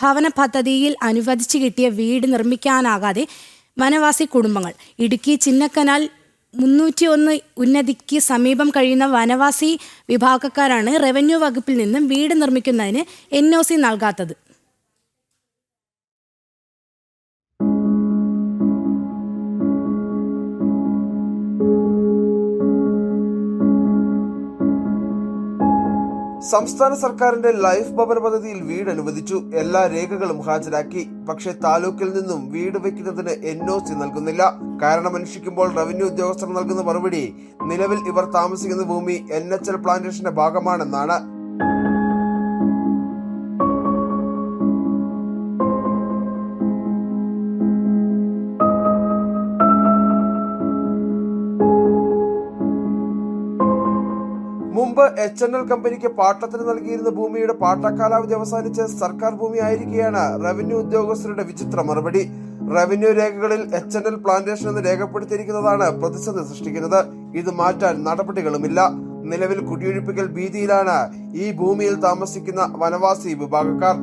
ഭവന പദ്ധതിയിൽ അനുവദിച്ചു കിട്ടിയ വീട് നിർമ്മിക്കാനാകാതെ വനവാസി കുടുംബങ്ങൾ. ഇടുക്കി ചിന്നക്കനാൽ 301 ഉന്നതിക്ക് സമീപം കഴിയുന്ന വനവാസി വിഭാഗക്കാരാണ് റവന്യൂ വകുപ്പിൽ നിന്നും വീട് നിർമ്മിക്കുന്നതിന് NOC നൽകാത്തത്. സംസ്ഥാന സർക്കാരിന്റെ ലൈഫ് ഭവന പദ്ധതിയിൽ വീട് അനുവദിച്ചു. എല്ലാ രേഖകളും ഹാജരാക്കി. പക്ഷേ താലൂക്കിൽ നിന്നും വീട് വയ്ക്കുന്നതിന് NOC നൽകുന്നില്ല. കാരണം അന്വേഷിക്കുമ്പോൾ റവന്യൂ ഉദ്യോഗസ്ഥർ നൽകുന്ന മറുപടി നിലവിൽ ഇവർ താമസിക്കുന്ന ഭൂമി NHL പ്ലാന്റേഷന്റെ ഭാഗമാണെന്നാണ്. മുമ്പ് HNL കമ്പനിക്ക് പാട്ടത്തിന് നൽകിയിരുന്ന ഭൂമിയുടെ പാട്ടക്കാലാവധി അവസാനിച്ച് സർക്കാർ ഭൂമി ആയിരിക്കെയാണ് റവന്യൂ ഉദ്യോഗസ്ഥരുടെ വിചിത്ര മറുപടി. റവന്യൂ രേഖകളിൽ HNL പ്ലാന്റേഷൻ എന്ന് രേഖപ്പെടുത്തിയിരിക്കുന്നതാണ് പ്രതിസന്ധി സൃഷ്ടിക്കുന്നത്. ഇത് മാറ്റാൻ നടപടികളുമില്ല. നിലവിൽ കുടിയൊഴിപ്പിക്കൽ ഭീതിയിലാണ് ഈ ഭൂമിയിൽ താമസിക്കുന്ന വനവാസി വിഭാഗക്കാർ.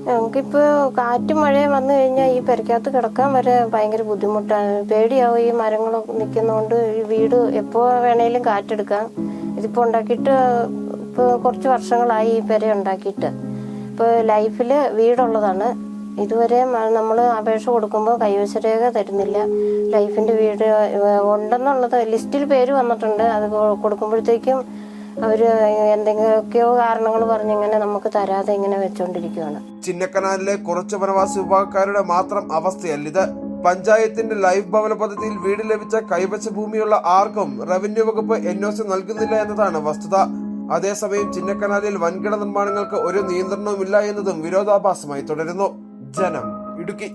നമുക്കിപ്പോ കാറ്റും മഴയും വന്നു കഴിഞ്ഞാൽ ഈ പെരക്കകത്ത് കിടക്കാൻ വരെ ഭയങ്കര ബുദ്ധിമുട്ടാണ്. പേടിയാവും. ഈ മരങ്ങളൊക്കെ നിൽക്കുന്നതുകൊണ്ട് ഈ വീട് എപ്പോ വേണേലും കാറ്റെടുക്കാം. ഇതിപ്പോ ഉണ്ടാക്കിയിട്ട് ഇപ്പോൾ കുറച്ച് വർഷങ്ങളായി ഈ പെര ഉണ്ടാക്കിയിട്ട്. ഇപ്പോൾ ലൈഫിൽ വീടുള്ളതാണ്. ഇതുവരെ നമ്മൾ അപേക്ഷ കൊടുക്കുമ്പോൾ കൈവശരേഖ തരുന്നില്ല. ലൈഫിന്റെ വീട് ഉണ്ടെന്നുള്ളത് ലിസ്റ്റിൽ പേര് വന്നിട്ടുണ്ട്. അത് കൊടുക്കുമ്പോഴത്തേക്കും അവര് എന്തെങ്കിലുമൊക്കെയോ കാരണങ്ങൾ പറഞ്ഞിങ്ങനെ നമുക്ക് തരാതെ ഇങ്ങനെ വെച്ചോണ്ടിരിക്കുകയാണ്. ചിന്നക്കനാലിലെ കുറച്ച് വനവാസി വിഭാഗക്കാരുടെ മാത്രം അവസ്ഥയല്ലിത്. പഞ്ചായത്തിന്റെ ലൈഫ് ഭവന പദ്ധതിയിൽ വീട് ലഭിച്ച കൈവശ ഭൂമിയുള്ള ആർക്കും റവന്യൂ വകുപ്പ് NOC നൽകുന്നില്ല എന്നതാണ് വസ്തുത. അതേസമയം ചിന്നക്കനാലിൽ വൻകിട നിർമ്മാണങ്ങൾക്ക് ഒരു നിയന്ത്രണവുമില്ല എന്നതും വിരോധാഭാസമായി തുടരുന്നു. ജനം, ഇടുക്കി.